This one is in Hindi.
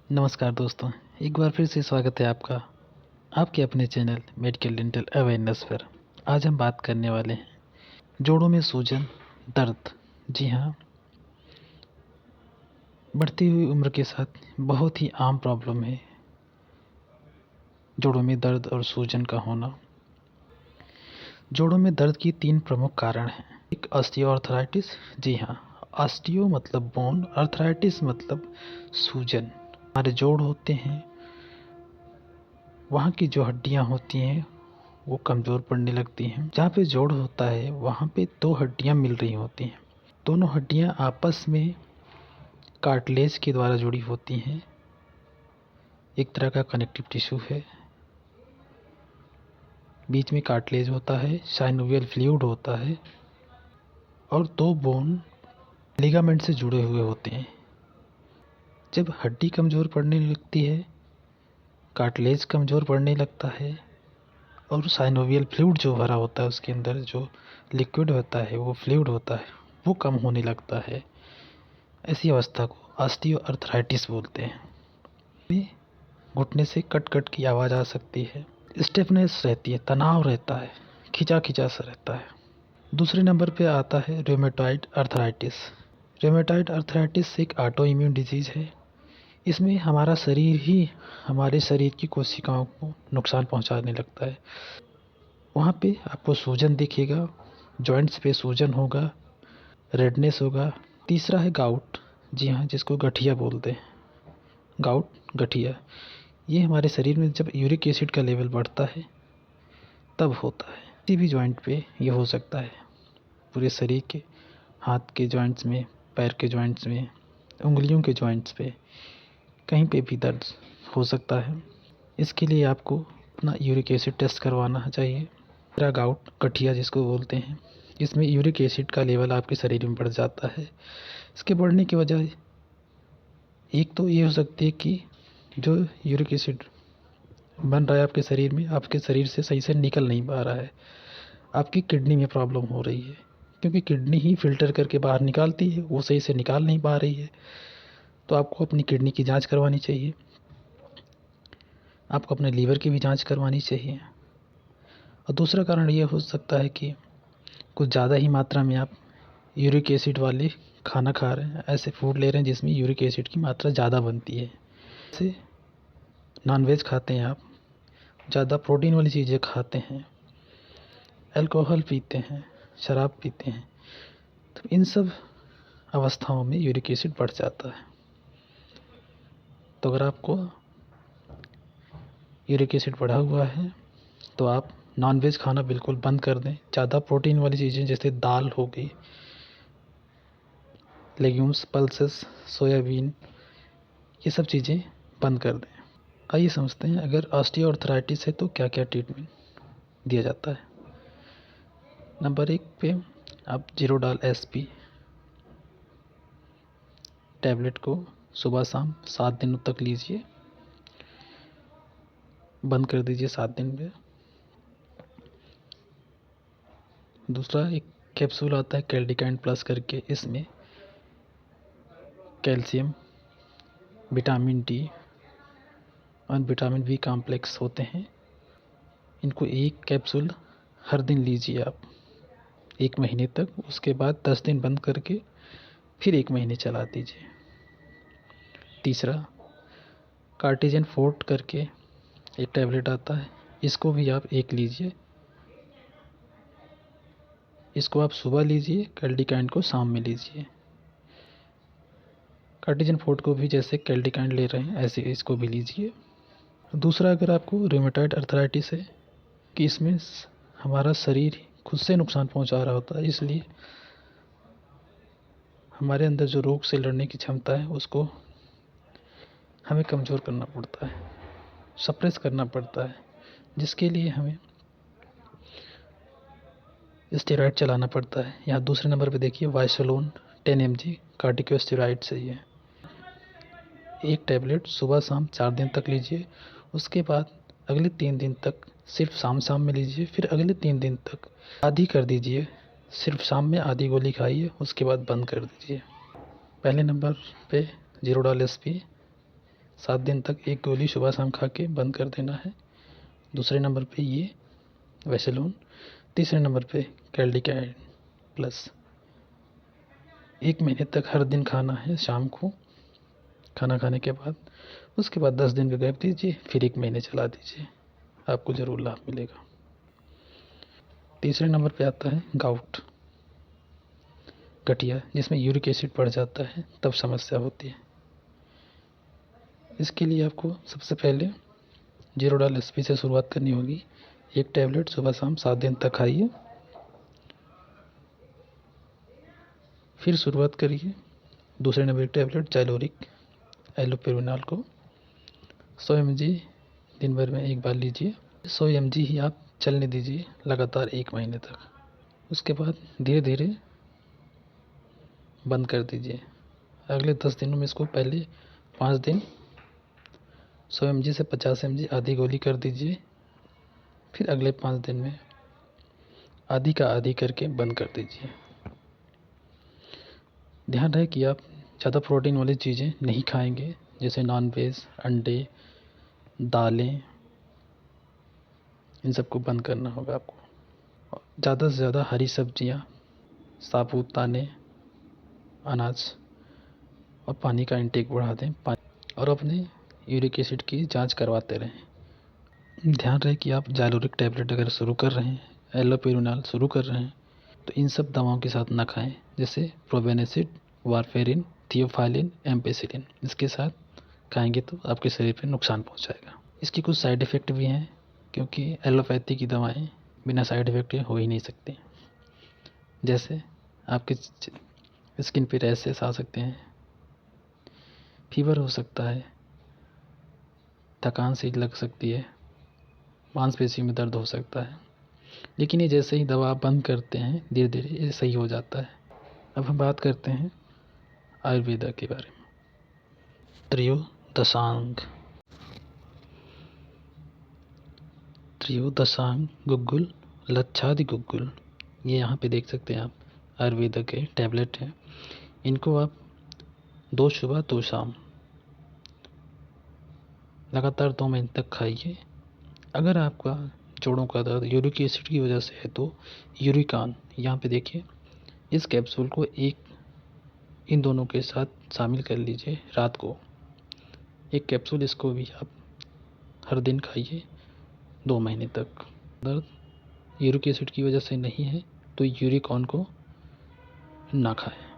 नमस्कार दोस्तों, एक बार फिर से स्वागत है आपका आपके अपने चैनल मेडिकल डेंटल अवेयरनेस पर। आज हम बात करने वाले हैं जोड़ों में सूजन, दर्द। जी हाँ, बढ़ती हुई उम्र के साथ बहुत ही आम प्रॉब्लम है जोड़ों में दर्द और सूजन का होना। जोड़ों में दर्द की 3 प्रमुख कारण हैं। एक ऑस्टियोआर्थराइटिस। जी हाँ, ऑस्टियो मतलब बोन, आर्थराइटिस मतलब सूजन। हमारे जोड़ होते हैं, वहाँ की जो हड्डियाँ होती हैं वो कमज़ोर पड़ने लगती हैं। जहाँ पे जोड़ होता है वहाँ पे 2 हड्डियाँ मिल रही होती हैं। दोनों हड्डियाँ आपस में कार्टिलेज के द्वारा जुड़ी होती हैं। एक तरह का कनेक्टिव टिश्यू है। बीच में कार्टिलेज होता है, साइनोवियल फ्लूइड होता है और 2 बोन लिगामेंट से जुड़े हुए होते हैं। जब हड्डी कमज़ोर पड़ने लगती है, कार्टिलेज कमज़ोर पड़ने लगता है और साइनोवियल फ्लूइड जो भरा होता है उसके अंदर जो लिक्विड होता है, वो फ्लूइड होता है, वो कम होने लगता है। ऐसी अवस्था को ऑस्टियोआर्थराइटिस बोलते हैं। घुटने से कट कट की आवाज़ आ सकती है, स्टिफनेस रहती है, तनाव रहता है, खिंचा खिंचा सा रहता है। दूसरे नंबर पे आता है रूमेटॉइड अर्थराइटिस। रूमेटॉइड अर्थराइटिस एक ऑटो इम्यून डिजीज़ है। इसमें हमारा शरीर ही हमारे शरीर की कोशिकाओं को नुकसान पहुंचाने लगता है। वहाँ पे आपको सूजन दिखेगा, जॉइंट्स पे सूजन होगा, रेडनेस होगा। तीसरा है गाउट। जी हाँ, जिसको गठिया बोलते हैं। गाउट, गठिया, ये हमारे शरीर में जब यूरिक एसिड का लेवल बढ़ता है तब होता है। किसी भी जॉइंट पे ये हो सकता है, पूरे शरीर के, हाथ के जॉइंट्स में, पैर के जॉइंट्स में, उंगलियों के जॉइंट्स पे, कहीं पे भी दर्द हो सकता है। इसके लिए आपको अपना यूरिक एसिड टेस्ट करवाना चाहिए। मेरा गाउट, गठिया जिसको बोलते हैं, इसमें यूरिक एसिड का लेवल आपके शरीर में बढ़ जाता है। इसके बढ़ने की वजह एक तो ये हो सकती है कि जो यूरिक एसिड बन रहा है आपके शरीर में, आपके शरीर से सही से निकल नहीं पा रहा है। आपकी किडनी में प्रॉब्लम हो रही है, क्योंकि किडनी ही फ़िल्टर करके बाहर निकालती है, वो सही से निकाल नहीं पा रही है। तो आपको अपनी किडनी की जांच करवानी चाहिए। आपको अपने लीवर की भी जांच करवानी चाहिए। और दूसरा कारण ये हो सकता है कि कुछ ज़्यादा ही मात्रा में आप यूरिक एसिड वाले खाना खा रहे हैं, ऐसे फूड ले रहे हैं जिसमें यूरिक एसिड की मात्रा ज़्यादा बनती है। जैसे नॉनवेज खाते हैं आप, ज़्यादा प्रोटीन वाली चीज़ें खाते हैं, अल्कोहल पीते हैं, शराब पीते हैं, तो इन सब अवस्थाओं में यूरिक एसिड बढ़ जाता है। तो अगर आपको यूरिक एसिड बढ़ा हुआ है तो आप नॉनवेज खाना बिल्कुल बंद कर दें। ज़्यादा प्रोटीन वाली चीज़ें जैसे दाल हो गई, लेग्यूम्स, पल्सेस, सोयाबीन, ये सब चीज़ें बंद कर दें। आइए समझते हैं अगर ऑस्टियोआर्थराइटिस है तो क्या क्या ट्रीटमेंट दिया जाता है। नंबर 1 पे आप जीरोडाल एसपी टैबलेट को सुबह शाम 7 दिनों तक लीजिए, बंद कर दीजिए 7 दिन में। दूसरा एक कैप्सूल आता है कैल्डिकाइन प्लस करके, इसमें कैल्शियम, विटामिन डी और विटामिन बी कॉम्प्लेक्स होते हैं। इनको एक कैप्सूल हर दिन लीजिए आप 1 महीने तक। उसके बाद 10 दिन बंद करके फिर 1 महीने चला दीजिए। तीसरा कार्टिजन फोर्ट करके एक टैबलेट आता है, इसको भी आप 1 लीजिए। इसको आप सुबह लीजिए, कैल्डिकाइन को शाम में लीजिए। कार्टिजन फोर्ट को भी जैसे कैल्डिकाइन ले रहे हैं ऐसे इसको भी लीजिए। दूसरा, अगर आपको रूमेटॉइड अर्थराइटिस है कि इसमें हमारा शरीर खुद से नुकसान पहुंचा रहा होता है, इसलिए हमारे अंदर जो रोग से लड़ने की क्षमता है उसको हमें कमज़ोर करना पड़ता है, सप्रेस करना पड़ता है, जिसके लिए हमें स्टेरॉइड चलाना पड़ता है। यहाँ दूसरे नंबर पे देखिए वाइसोलोन 10 mg कार्टिकोस्टेरॉइड सही है। एक टैबलेट सुबह शाम 4 दिन तक लीजिए। उसके बाद अगले 3 दिन तक सिर्फ शाम शाम में लीजिए, फिर अगले 3 दिन तक आधी कर दीजिए, सिर्फ शाम में आधी गोली खाइए, उसके बाद बंद कर दीजिए। पहले नंबर पे जीरोडाल एसपी, 7 दिन तक एक गोली सुबह शाम खा के बंद कर देना है। दूसरे नंबर पे ये वैसेलोन। तीसरे नंबर पे कैल्डिकाइन प्लस। 1 महीने तक हर दिन खाना है शाम को खाना खाने के बाद। उसके बाद 10 दिन का गैप दीजिए, फिर 1 महीने चला दीजिए, आपको ज़रूर लाभ मिलेगा। तीसरे नंबर पे आता है गाउट, गठिया, जिसमें यूरिक एसिड बढ़ जाता है, तब समस्या होती है। इसके लिए आपको सबसे पहले जीरोडाल एसपी से शुरुआत करनी होगी। 1 टैबलेट सुबह शाम 7 दिन तक खाइए। फिर शुरुआत करिए दूसरे नंबर 1 टैबलेट जाइलोरिक एलोपेरिनॉल को 100 mg दिन भर में 1 बार लीजिए। 100 mg ही आप चलने दीजिए लगातार 1 महीने तक। उसके बाद धीरे धीरे बंद कर दीजिए। अगले 10 दिनों में इसको पहले 5 दिन 100 mg से 50 mg आधी गोली कर दीजिए। फिर अगले 5 दिन में आधी का आधी करके बंद कर दीजिए। ध्यान रहे कि आप ज़्यादा प्रोटीन वाली चीज़ें नहीं खाएंगे, जैसे नॉन वेज, अंडे, दालें, इन सबको बंद करना होगा आपको। ज़्यादा से ज़्यादा हरी सब्जियां, साबुत दाने, अनाज और पानी का इंटेक बढ़ा दें। और अपने यूरिक एसिड की जांच करवाते रहें। ध्यान रहे कि आप जाइलोरिक टैबलेट अगर शुरू कर रहे हैं, एलोपेरिनॉल शुरू कर रहे हैं, तो इन सब दवाओं के साथ ना खाएं, जैसे प्रोबेनेसिड, वारफेरिन, थियोफाइलिन, एम्पेसिलिन। इसके साथ खाएंगे तो आपके शरीर पर नुकसान पहुंचाएगा। इसके कुछ साइड इफ़ेक्ट भी हैं, क्योंकि एलोपैथी की दवाएं बिना साइड इफ़ेक्ट के हो ही नहीं सकती। जैसे आपके स्किन पे रैशेस आ सकते हैं, फीवर हो सकता है, थकान सी लग सकती है, मांसपेशियों में दर्द हो सकता है। लेकिन ये जैसे ही दवा बंद करते हैं, धीरे धीरे ये सही हो जाता है। अब हम बात करते हैं आयुर्वेदा के बारे में। त्रयोदशांग गुग्गुल, लच्छादि गुग्गुल, ये यहाँ पे देख सकते हैं आप, आयुर्वेदा के टैबलेट हैं। इनको आप 2 सुबह 2 शाम लगातार 2 महीने तक खाइए। अगर आपका जोड़ों का दर्द यूरिक एसिड की वजह से है तो यूरिकान, यहाँ पे देखिए, इस कैप्सूल को इन दोनों के साथ शामिल कर लीजिए रात को। 1 कैप्सूल इसको भी आप हर दिन खाइए 2 महीने तक। दर्द यूरिक एसिड की वजह से नहीं है तो यूरिकॉन को ना खाएं।